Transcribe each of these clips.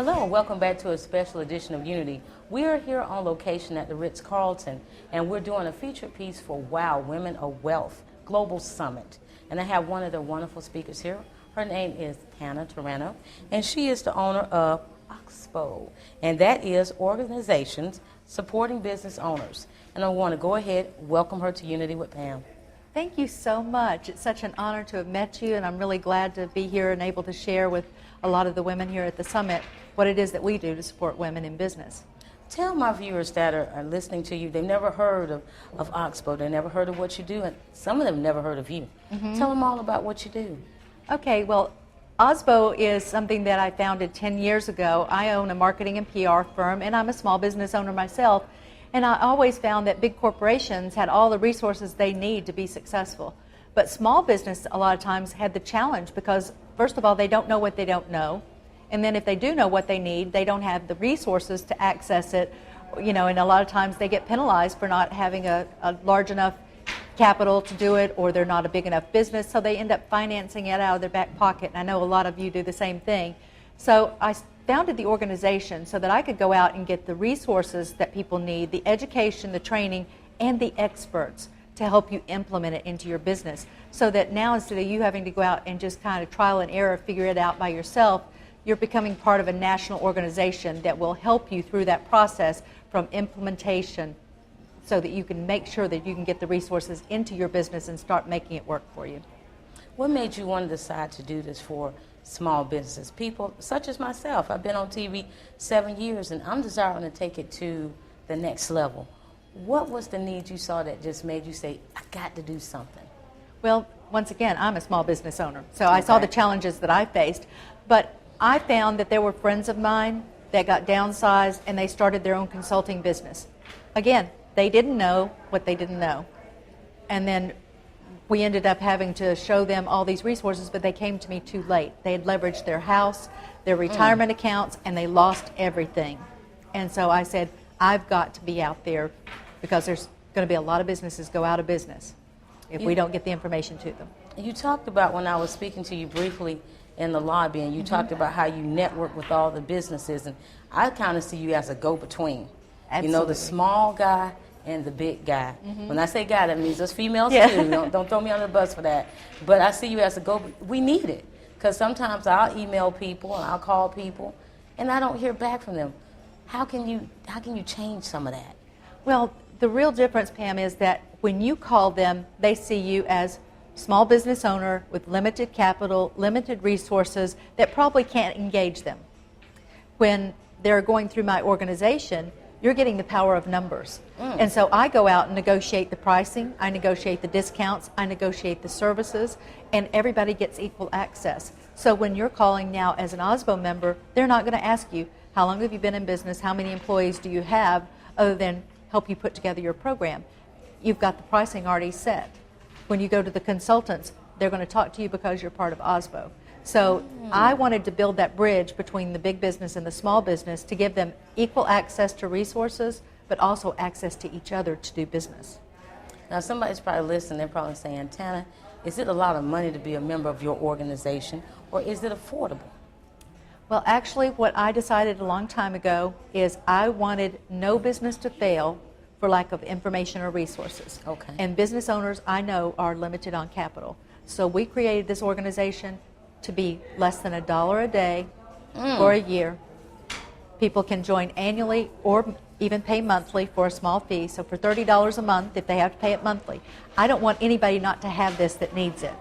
Hello and welcome back to a special edition of Unity. We are here on location at the Ritz Carlton, and we're doing a featured piece for WOW, Women of Wealth Global Summit. And I have one of the wonderful speakers here. Her name is Hannah Tarano, and she is the owner of OXBO, and that is Organizations Supporting Business Owners. And I want to go ahead and welcome her to Unity with Pam. Thank you so much. It's such an honor to have met you, and I'm really glad to be here and able to share with a lot of the women here at the summit what it is that we do to support women in business. Tell my viewers that are listening to you, they've never heard of OXBO, they've never heard of what you do, and some of them never heard of you. Tell them all about what you do. Okay, well, OXBO is something that I founded 10 years ago. I own a marketing and PR firm, and I'm a small business owner myself, and I always found that big corporations had all the resources they need to be successful. But small business a lot of times had the challenge because, first of all, they don't know what they don't know. And then if they do know what they need, they don't have the resources to access it, you know, and a lot of times they get penalized for not having a large enough capital to do it, or they're not a big enough business, so they end up financing it out of their back pocket. And I know a lot of you do the same thing. So I founded the organization so that I could go out and get the resources that people need, the education, the training, and the experts to help you implement it into your business. So that now, instead of you having to go out and just kind of trial and error, figure it out by yourself, you're becoming part of a national organization that will help you through that process from implementation, so that you can make sure that you can get the resources into your business and start making it work for you. What made you want to decide to do this for small businesses? People such as myself, I've been on TV 7 years, and I'm desiring to take it to the next level. What was the need you saw that just made you say, I got to do something? Well, once again, I'm a small business owner, so I saw the challenges that I faced, but I found that there were friends of mine that got downsized and they started their own consulting business. Again, they didn't know what they didn't know. And then we ended up having to show them all these resources, but they came to me too late. They had leveraged their house, their retirement accounts, and they lost everything. And so I said, I've got to be out there, because there's going to be a lot of businesses go out of business if we don't get the information to them. You talked about, when I was speaking to you briefly in the lobby, and you talked about how you network with all the businesses, and I kind of see you as a go-between. Absolutely. You know, the small guy and the big guy. When I say guy, that means us females too. Don't throw me under the bus for that. But I see you as a we need it, because sometimes I'll email people and I'll call people, and I don't hear back from them. How can you change some of that? Well, the real difference, Pam, is that when you call them, they see you as small business owner with limited capital, limited resources that probably can't engage them. When they're going through my organization, you're getting the power of numbers. And so I go out and negotiate the pricing, I negotiate the discounts, I negotiate the services, and everybody gets equal access. So when you're calling now as an OXBO member, they're not going to ask you, how long have you been in business, how many employees do you have, other than help you put together your program. You've got the pricing already set. When you go to the consultants, they're going to talk to you because you're part of OXBO. So I wanted to build that bridge between the big business and the small business to give them equal access to resources, but also access to each other to do business. Now somebody's probably listening, they're probably saying, Tana, is it a lot of money to be a member of your organization, or is it affordable? Well, actually, what I decided a long time ago is I wanted no business to fail for lack of information or resources. Okay. And business owners, I know, are limited on capital. So we created this organization to be less than $1 a day for a year. People can join annually or even pay monthly for a small fee. So for $30 a month, if they have to pay it monthly. I don't want anybody not to have this that needs it.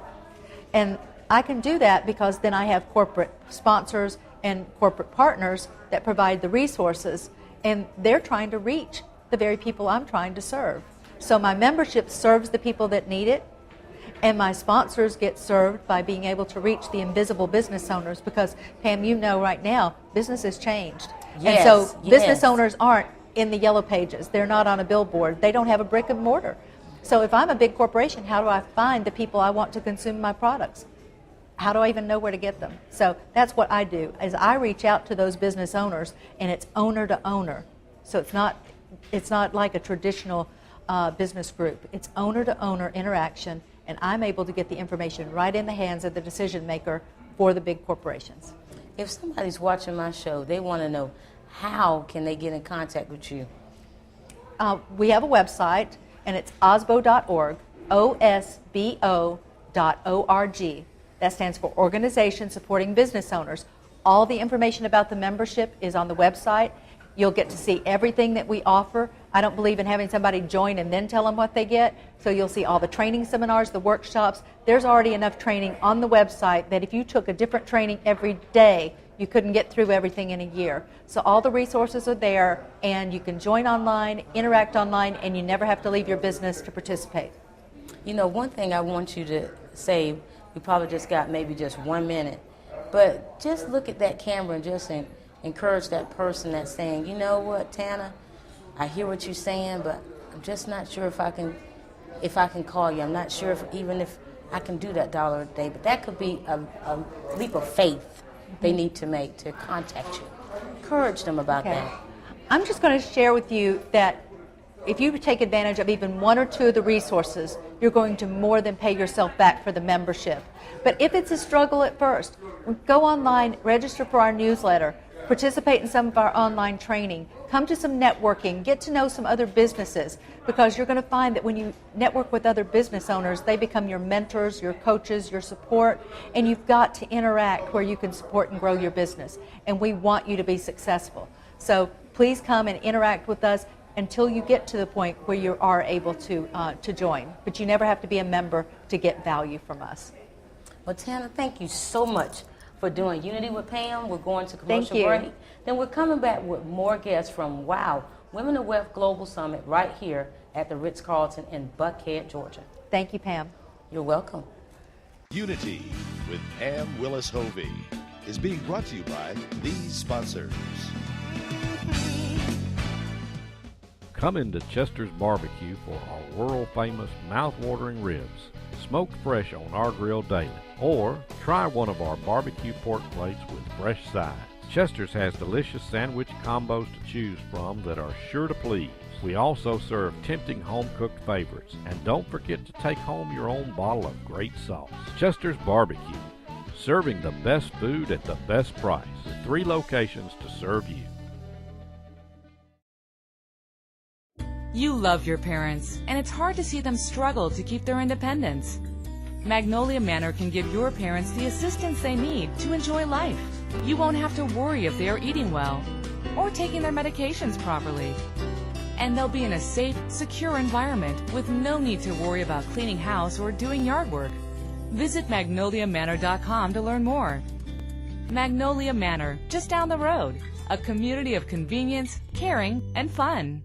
And I can do that because then I have corporate sponsors and corporate partners that provide the resources, and they're trying to reach the very people I'm trying to serve. So my membership serves the people that need it, and my sponsors get served by being able to reach the invisible business owners, because, Pam, you know right now, business has changed. Yes, and so business owners aren't in the yellow pages. They're not on a billboard. They don't have a brick and mortar. So if I'm a big corporation, how do I find the people I want to consume my products? How do I even know where to get them? So that's what I do, is I reach out to those business owners, and it's owner to owner. So it's not like a traditional business group. It's owner to owner interaction, and I'm able to get the information right in the hands of the decision maker for the big corporations. if somebody's watching my show, they want to know how can they get in contact with you? We have a website, and it's osbo.org, osbo.org. That stands for Organization Supporting Business Owners. All the information about the membership is on the website. You'll get to see everything that we offer. I don't believe in having somebody join and then tell them what they get. So you'll see all the training seminars, the workshops. There's already enough training on the website that if you took a different training every day, you couldn't get through everything in a year. So all the resources are there, and you can join online, interact online, and you never have to leave your business to participate. You know, one thing I want you to say, we probably just got maybe just 1 minute, but just look at that camera and just encourage that person that's saying, you know what, Tana, I hear what you're saying, but I'm just not sure if I can call you. I'm not sure even if I can do that $1 a day, but that could be a leap of faith they need to make to contact you. Encourage them about that. I'm just going to share with you that if you take advantage of even 1 or 2 of the resources, you're going to more than pay yourself back for the membership. But if it's a struggle at first, go online, register for our newsletter, participate in some of our online training, come to some networking, get to know some other businesses, because you're going to find that when you network with other business owners, they become your mentors, your coaches, your support, and you've got to interact where you can support and grow your business. And we want you to be successful. So please come and interact with us until you get to the point where you are able to join. But you never have to be a member to get value from us. Well, Tana, thank you so much for doing Unity with Pam. We're going to commercial Thank you. break. Then we're coming back with more guests from WOW, Women of Wealth Global Summit, right here at the Ritz Carlton in Buckhead, Georgia. Thank you, Pam. You're welcome. Unity with Pam Willis-Hovey is being brought to you by these sponsors. Come into Chester's Barbecue for our world-famous mouth-watering ribs, smoked fresh on our grill daily. Or try one of our barbecue pork plates with fresh sides. Chester's has delicious sandwich combos to choose from that are sure to please. We also serve tempting home-cooked favorites. And don't forget to take home your own bottle of great sauce. Chester's Barbecue, serving the best food at the best price, with 3 locations to serve you. You love your parents, and it's hard to see them struggle to keep their independence. Magnolia Manor can give your parents the assistance they need to enjoy life. You won't have to worry if they are eating well or taking their medications properly. And they'll be in a safe, secure environment with no need to worry about cleaning house or doing yard work. Visit magnoliamanor.com to learn more. Magnolia Manor, just down the road. A community of convenience, caring, and fun.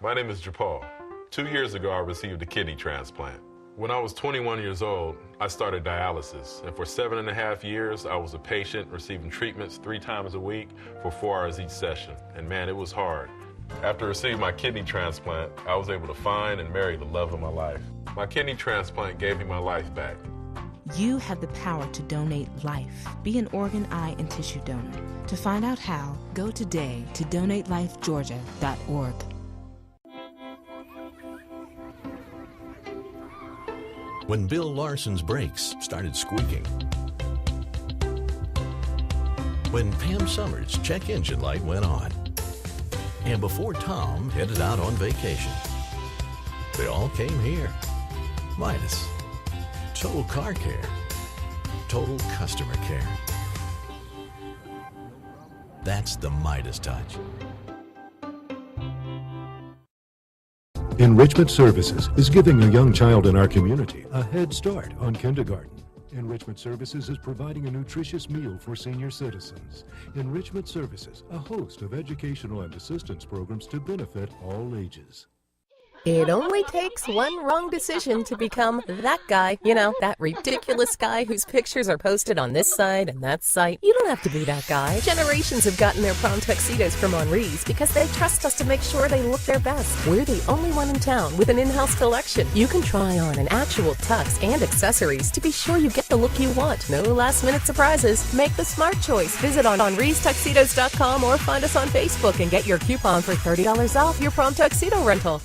My name is Japal. 2 years ago, I received a kidney transplant. When I was 21 years old, I started dialysis, and for 7.5 years, I was a patient receiving treatments 3 times a week for 4 hours each session, and man, it was hard. After receiving my kidney transplant, I was able to find and marry the love of my life. My kidney transplant gave me my life back. You have the power to donate life. Be an organ, eye, and tissue donor. To find out how, go today to donatelifegeorgia.org. When Bill Larson's brakes started squeaking. When Pam Summers' check engine light went on. And before Tom headed out on vacation. They all came here. Midas. Total car care. Total customer care. That's the Midas touch. Enrichment Services is giving a young child in our community a head start on kindergarten. Enrichment Services is providing a nutritious meal for senior citizens. Enrichment Services, a host of educational and assistance programs to benefit all ages. It only takes one wrong decision to become that guy. You know, that ridiculous guy whose pictures are posted on this site and that site. You don't have to be that guy. Generations have gotten their prom tuxedos from Henri's because they trust us to make sure they look their best. We're the only one in town with an in-house collection. You can try on an actual tux and accessories to be sure you get the look you want. No last-minute surprises. Make the smart choice. Visit on henristuxedos.com or find us on Facebook and get your coupon for $30 off your prom tuxedo rental.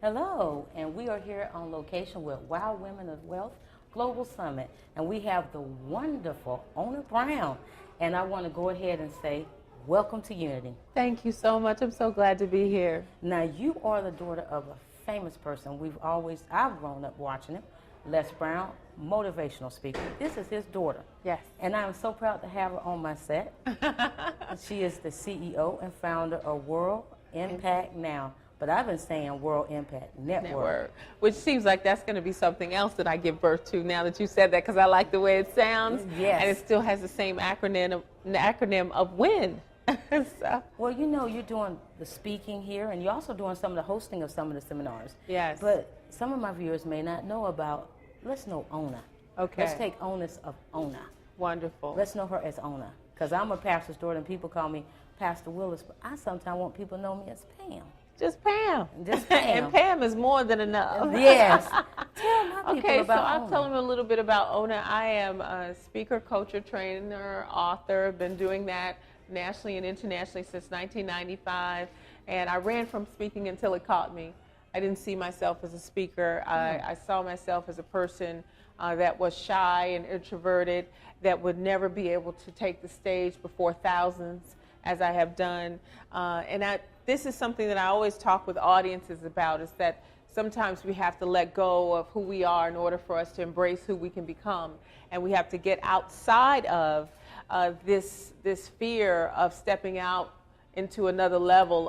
Hello, and we are here on location with Wow Women of Wealth Global Summit, and we have the wonderful Ona Brown, and I want to go ahead and say welcome to Unity. Thank you so much. I'm so glad to be here. Now, you are the daughter of a famous person. I've grown up watching him, Les Brown, motivational speaker. This is his daughter. Yes. And I'm so proud to have her on my set. She is the CEO and founder of World Impact Now. But I've been saying World Impact Network. Which seems like that's going to be something else that I give birth to now that you said that, because I like the way it sounds. Yes. And it still has the same acronym of WIN. So. Well, you know, you're doing the speaking here, and you're also doing some of the hosting of some of the seminars. Yes. But some of my viewers may not know about, let's know Ona. Okay. Let's take onus of Ona. Wonderful. Let's know her as Ona. Because I'm a pastor's daughter, and people call me Pastor Willis, but I sometimes want people to know me as Pam. Just Pam. Just Pam. And Pam is more than enough. Yes. Tell my people about I'll Ona. tell them a little bit about Ona. I am a speaker, coach, trainer, author. Been doing that nationally and internationally since 1995. And I ran from speaking until it caught me. I didn't see myself as a speaker. I saw myself as a person that was shy and introverted, that would never be able to take the stage before thousands, as I have done. This is something that I always talk with audiences about, is that sometimes we have to let go of who we are in order for us to embrace who we can become. And we have to get outside of this fear of stepping out into another level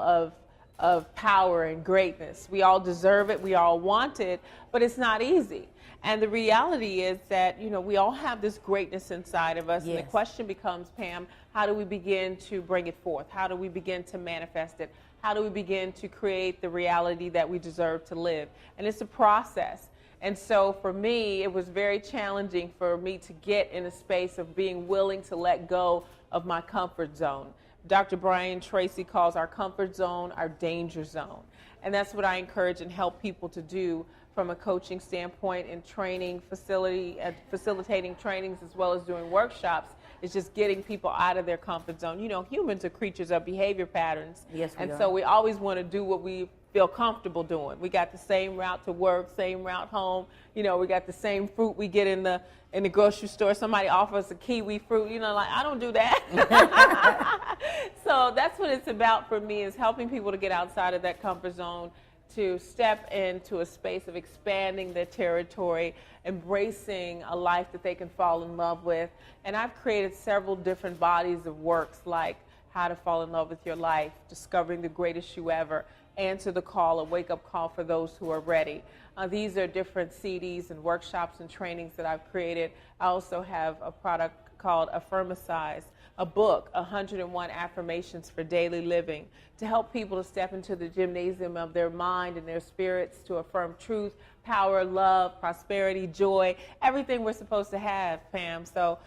of power and greatness. We all deserve it, we all want it, but it's not easy. And the reality is that, you know, we all have this greatness inside of us. Yes. And the question becomes, Pam, how do we begin to bring it forth? How do we begin to manifest it? How do we begin to create the reality that we deserve to live? And it's a process. And so for me, it was very challenging for me to get in a space of being willing to let go of my comfort zone. Dr. Brian Tracy calls our comfort zone our danger zone. And that's what I encourage and help people to do from a coaching standpoint and training facilitating trainings, as well as doing workshops. It's just getting people out of their comfort zone. You know, humans are creatures of behavior patterns. Yes, we are. And so we always want to do what we feel comfortable doing. We got the same route to work, same route home. You know, we got the same fruit we get in the grocery store. Somebody offers a kiwi fruit. You know, like, I don't do that. So that's what it's about for me, is helping people to get outside of that comfort zone, to step into a space of expanding their territory, embracing a life that they can fall in love with. And I've created several different bodies of works, like How to Fall in Love with Your Life, Discovering the Greatest You Ever, Answer the Call, a wake-up call for those who are ready. These are different CDs and workshops and trainings that I've created. I also have a product called Affirmicize, a book, 101 Affirmations for Daily Living, to help people to step into the gymnasium of their mind and their spirits, to affirm truth, power, love, prosperity, joy, everything we're supposed to have, Pam. So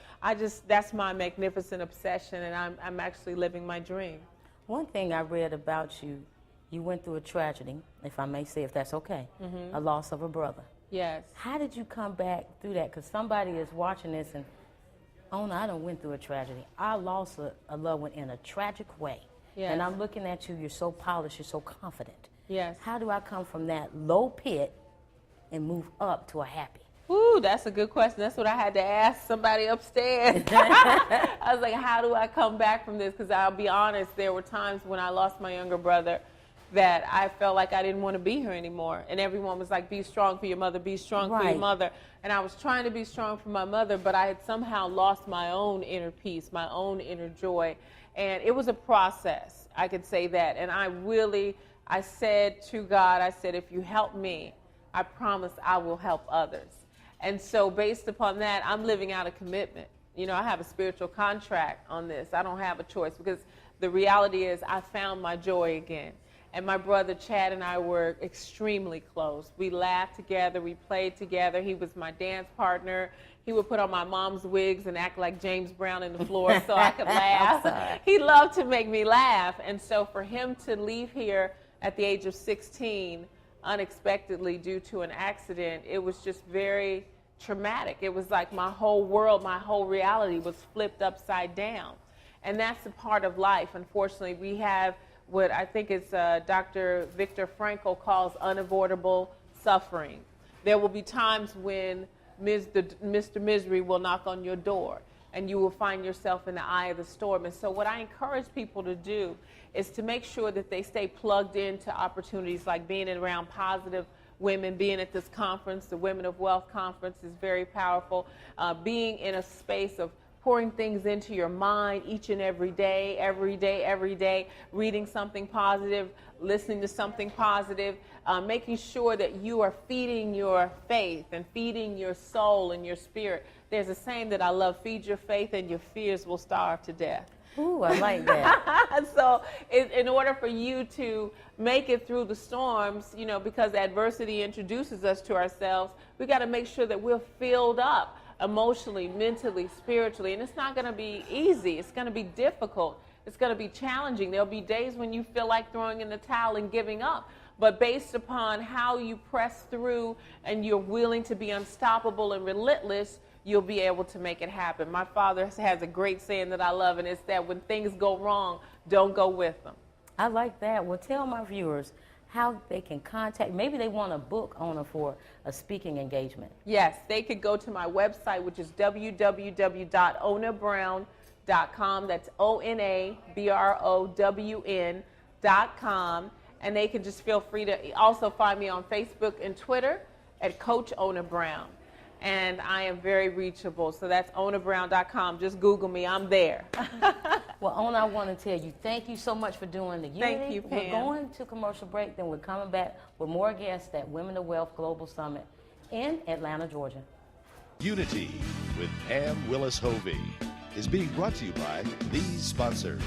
that's my magnificent obsession, and I'm actually living my dream. One thing I read about you, you went through a tragedy, if I may say, if that's okay, a loss of a brother. Yes. How did you come back through that? Because somebody is watching this and, I done went through a tragedy. I lost a loved one in a tragic way. Yes. And I'm looking at you, you're so polished, you're so confident. Yes. How do I come from that low pit and move up to a happy? Ooh, that's a good question. That's what I had to ask somebody upstairs. I was like, how do I come back from this? Because I'll be honest, there were times when I lost my younger brother that I felt like I didn't want to be here anymore. And everyone was like, be strong for your mother, be strong for your mother. And I was trying to be strong for my mother, but I had somehow lost my own inner peace, my own inner joy. And it was a process, I could say that. And I said to God, I said, if you help me, I promise I will help others. And so based upon that, I'm living out a commitment. You know, I have a spiritual contract on this. I don't have a choice, because the reality is I found my joy again. And my brother Chad and I were extremely close. We laughed together, we played together. He was my dance partner. He would put on my mom's wigs and act like James Brown in the floor so I could laugh. He loved to make me laugh. And so for him to leave here at the age of 16 unexpectedly due to an accident, it was just very traumatic. It was like my whole world, my whole reality was flipped upside down. And that's a part of life. Unfortunately, we have what I think it's Dr. Viktor Frankl calls unavoidable suffering. There will be times when Mr. Misery will knock on your door, and you will find yourself in the eye of the storm. And so what I encourage people to do is to make sure that they stay plugged into opportunities like being around positive women, being at this conference, the Women of Wealth Conference is very powerful, being in a space of pouring things into your mind each and every day, reading something positive, listening to something positive, making sure that you are feeding your faith and feeding your soul and your spirit. There's a saying that I love, feed your faith and your fears will starve to death. Ooh, I like that. So in order for you to make it through the storms, you know, because adversity introduces us to ourselves, we got to make sure that we're filled up emotionally, mentally, spiritually. And it's not going to be easy. It's going to be difficult. It's going to be challenging. There'll be days when you feel like throwing in the towel and giving up. But based upon how you press through and you're willing to be unstoppable and relentless, you'll be able to make it happen. My father has a great saying that I love, and it's that when things go wrong, don't go with them. I like that. Well, tell my viewers how they can contact. Maybe they want a book owner for a speaking engagement. Yes, they could go to my website, which is www.onabrown.com. That's ONABROWN.com. And they can just feel free to also find me on Facebook and Twitter at Coach Ona Brown. And I am very reachable, so that's onabrown.com. Just Google me, I'm there. Well, Ona, I want to tell you, thank you so much for doing the Unity. Thank you, Pam. We're going to commercial break, then we're coming back with more guests at Women of Wealth Global Summit in Atlanta, Georgia. Unity with Pam Willis Hovey is being brought to you by these sponsors.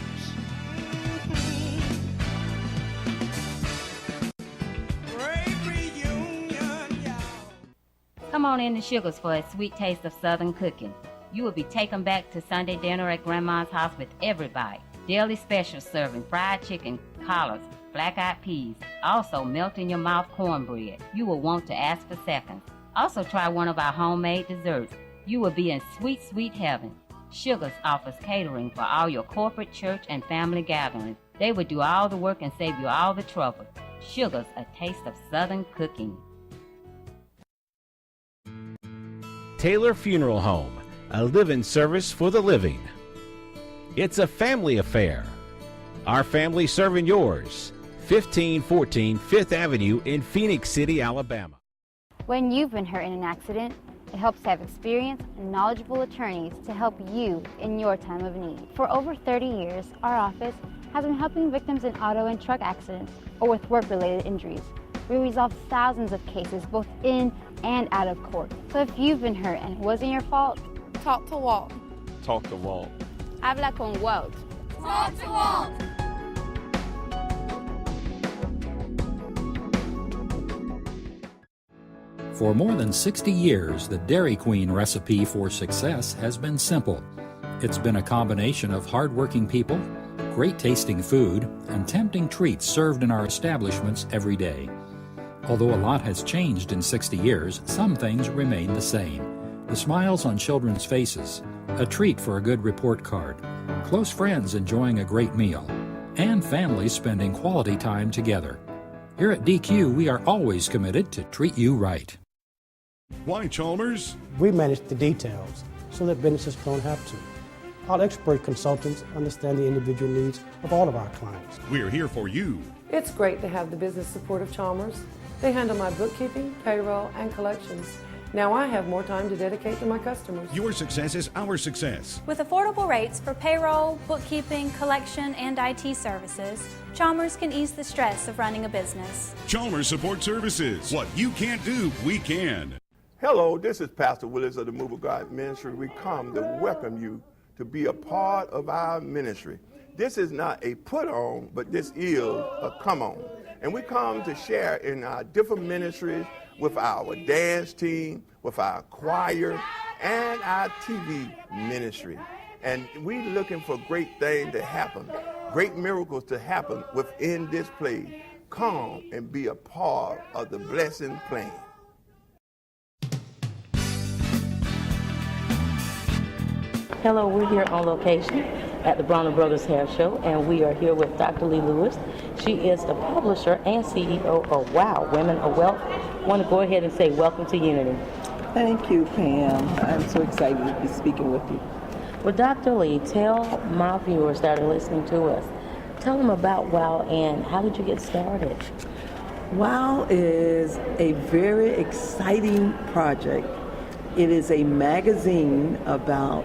Come on in to Sugar's for a sweet taste of Southern cooking. You will be taken back to Sunday dinner at Grandma's house with every bite. Daily specials serving fried chicken, collards, black-eyed peas, also melt-in-your-mouth cornbread. You will want to ask for seconds. Also try one of our homemade desserts. You will be in sweet, sweet heaven. Sugar's offers catering for all your corporate, church, and family gatherings. They will do all the work and save you all the trouble. Sugar's, a taste of Southern cooking. Taylor Funeral Home, a live-in service for the living. It's a family affair. Our family serving yours. 1514 5th Avenue in Phoenix City, Alabama. When you've been hurt in an accident, it helps to have experienced and knowledgeable attorneys to help you in your time of need. For over 30 years, our office has been helping victims in auto and truck accidents or with work-related injuries. We resolve thousands of cases both in and out of court. So if you've been hurt and it wasn't your fault, talk to Walt. Talk to Walt. Habla con Walt. Talk to Walt. For more than 60 years, the Dairy Queen recipe for success has been simple. It's been a combination of hardworking people, great tasting food, and tempting treats served in our establishments every day. Although a lot has changed in 60 years, some things remain the same. The smiles on children's faces, a treat for a good report card, close friends enjoying a great meal, and families spending quality time together. Here at DQ, we are always committed to treat you right. Why Chalmers? We manage the details so that businesses don't have to. Our expert consultants understand the individual needs of all of our clients. We're here for you. It's great to have the business support of Chalmers. They handle my bookkeeping, payroll, and collections. Now I have more time to dedicate to my customers. Your success is our success. With affordable rates for payroll, bookkeeping, collection, and IT services, Chalmers can ease the stress of running a business. Chalmers Support Services. What you can't do, we can. Hello, this is Pastor Willis of the Move of God Ministry. We come to welcome you to be a part of our ministry. This is not a put on, but this is a come on. And we come to share in our different ministries with our dance team, with our choir, and our TV ministry. And we're looking for great things to happen, great miracles to happen within this place. Come and be a part of the blessing plan. Hello, we're here on location at the Brown & Brothers Hair Show, and we are here with Dr. Lee Lewis. She is the publisher and CEO of WOW, Women of Wealth. I want to go ahead and say welcome to Unity. Thank you, Pam. I'm so excited to be speaking with you. Well, Dr. Lee, tell my viewers that are listening to us, tell them about WOW and how did you get started? WOW is a very exciting project. It is a magazine about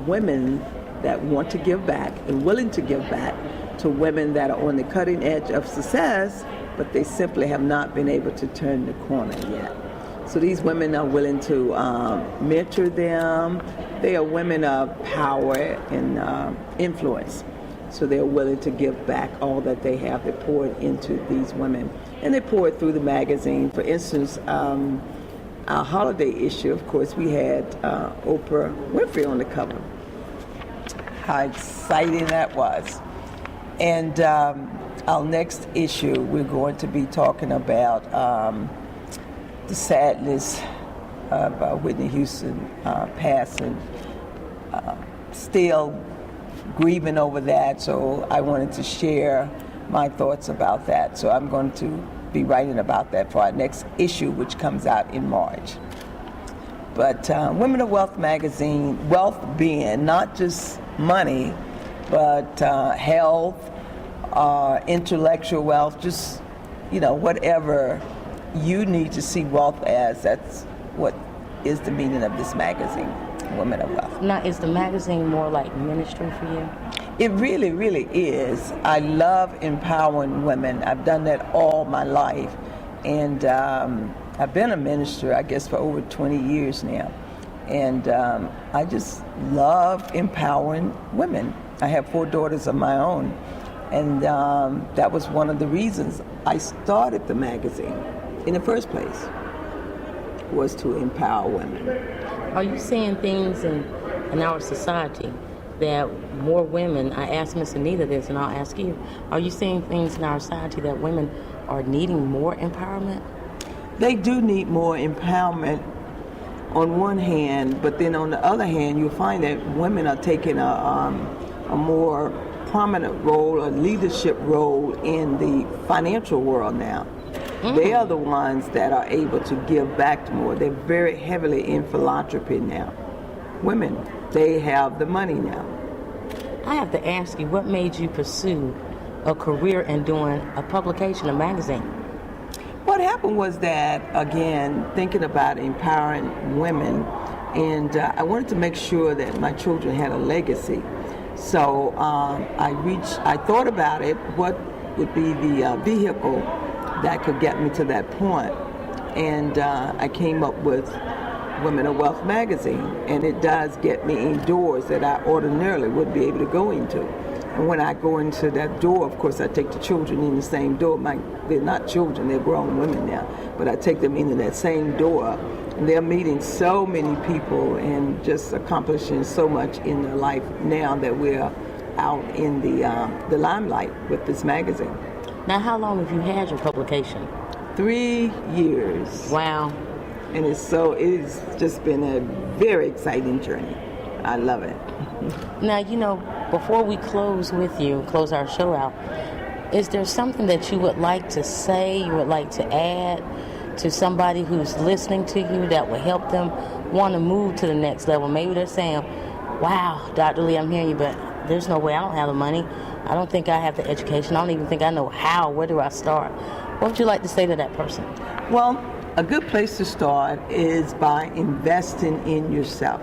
women that want to give back and willing to give back to women that are on the cutting edge of success, but they simply have not been able to turn the corner yet. So these women are willing to mentor them. They are women of power and influence. So they're willing to give back all that they have. They pour it into these women. And they pour it through the magazine. For instance, our holiday issue, of course, we had Oprah Winfrey on the cover. How exciting that was. And our next issue, we're going to be talking about the sadness of Whitney Houston passing. Still grieving over that, so I wanted to share my thoughts about that. So I'm going to be writing about that for our next issue, which comes out in March. But Women of Wealth magazine, wealth being not just money, but health, intellectual wealth, just, whatever you need to see wealth as, that's what is the meaning of this magazine, Women of Wealth. Now, is the magazine more like ministry for you? It really, really is. I love empowering women. I've done that all my life. And I've been a minister, I guess, for over 20 years now. And I just love empowering women. I have 4 daughters of my own. And that was one of the reasons I started the magazine in the first place, was to empower women. Are you seeing things in our society that more women, I asked Miss Anita this and I'll ask you, are you seeing things in our society that women are needing more empowerment? They do need more empowerment on one hand, but then on the other hand, you'll find that women are taking a more prominent role, a leadership role in the financial world now. They are the ones that are able to give back more. They're very heavily in philanthropy now. Women, they have the money now. I have to ask you, what made you pursue a career in doing a publication, a magazine? What happened was that, again, thinking about empowering women, and I wanted to make sure that my children had a legacy. So I thought about it, what would be the vehicle that could get me to that point. And I came up with Women of Wealth magazine, and it does get me indoors that I ordinarily wouldn't be able to go into. And when I go into that door, of course, I take the children in the same door. They're not children, they're grown women now, but I take them into that same door, and they're meeting so many people and just accomplishing so much in their life now that we're out in the limelight with this magazine. Now, how long have you had your publication? 3 years. Wow. And it's just been a very exciting journey. I love it. Now, before we close our show out, is there something that you would like to say, you would like to add to somebody who's listening to you that will help them want to move to the next level? Maybe they're saying, wow, Dr. Lee, I'm hearing you, but there's no way, I don't have the money. I don't think I have the education. I don't even think I know how. Where do I start? What would you like to say to that person? Well, a good place to start is by investing in yourself.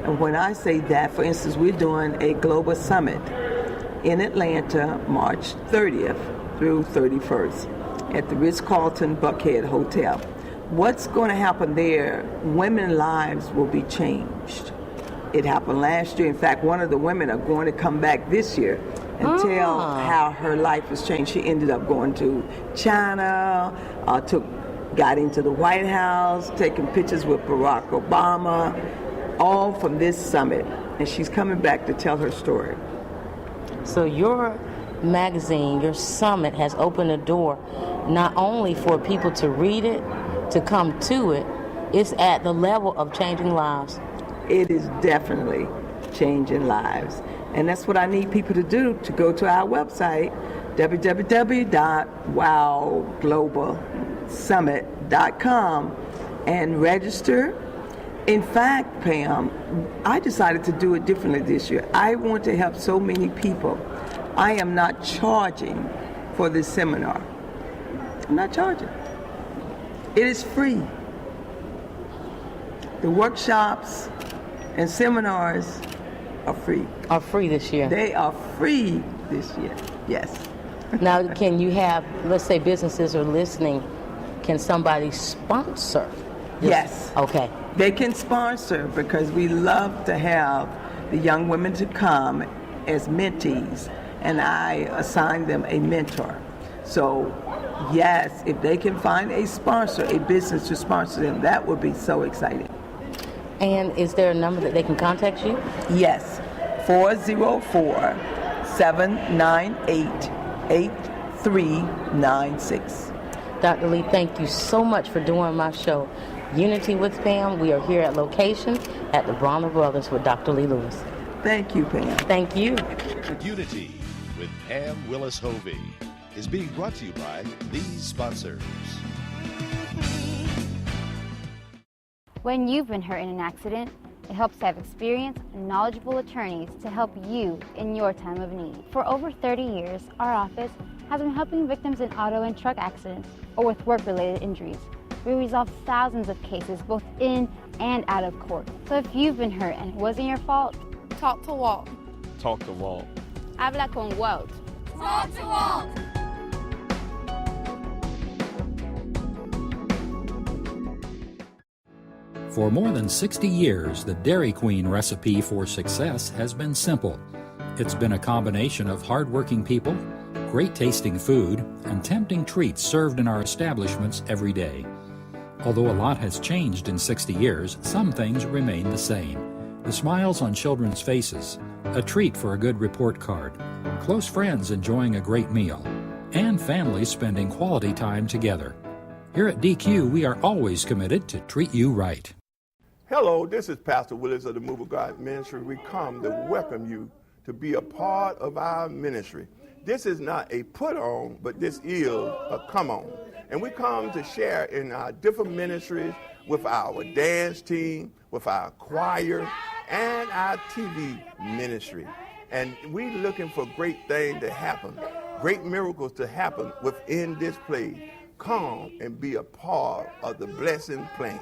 And when I say that, for instance, we're doing a global summit in Atlanta, March 30th through 31st at the Ritz Carlton Buckhead Hotel. What's going to happen there, women's lives will be changed. It happened last year. In fact, one of the women are going to come back this year and tell how her life has changed. She ended up going to China, got into the White House, taking pictures with Barack Obama, all from this summit. And she's coming back to tell her story. So your magazine, your summit, has opened a door not only for people to read it, to come to it, it's at the level of changing lives. It is definitely changing lives. And that's what I need people to do, to go to our website, www.wowglobalsummit.com, and register. In fact, Pam, I decided to do it differently this year. I want to help so many people. I am not charging for this seminar. I'm not charging. It is free. The workshops and seminars are free. Are free this year? They are free this year, yes. Now, can you have, let's say businesses are listening, can somebody sponsor this? Yes. Okay. They can sponsor because we love to have the young women to come as mentees, and I assign them a mentor. So, yes, if they can find a sponsor, a business to sponsor them, that would be so exciting. And is there a number that they can contact you? Yes, 404-798-8396. Dr. Lee, thank you so much for doing my show, Unity with Pam. We are here at location at the Brown Brothers with Dr. Lee Lewis. Thank you, Pam. Thank you. Unity with Pam Willis Hovey is being brought to you by these sponsors. When you've been hurt in an accident, it helps to have experienced and knowledgeable attorneys to help you in your time of need. For over 30 years, our office has been helping victims in auto and truck accidents or with work-related injuries. We resolve thousands of cases both in and out of court. So if you've been hurt and it wasn't your fault, talk to Walt. Talk to Walt. Habla con Walt. Talk to Walt. For more than 60 years, the Dairy Queen recipe for success has been simple. It's been a combination of hardworking people, great tasting food, and tempting treats served in our establishments every day. Although a lot has changed in 60 years, some things remain the same. The smiles on children's faces, a treat for a good report card, close friends enjoying a great meal, and families spending quality time together. Here at DQ, we are always committed to treat you right. Hello, this is Pastor Willis of the Move of God Ministry. We come to welcome you to be a part of our ministry. This is not a put on, but this is a come on. And we come to share in our different ministries with our dance team, with our choir, and our TV ministry. And we're looking for great things to happen, great miracles to happen within this place. Come and be a part of the blessing plan.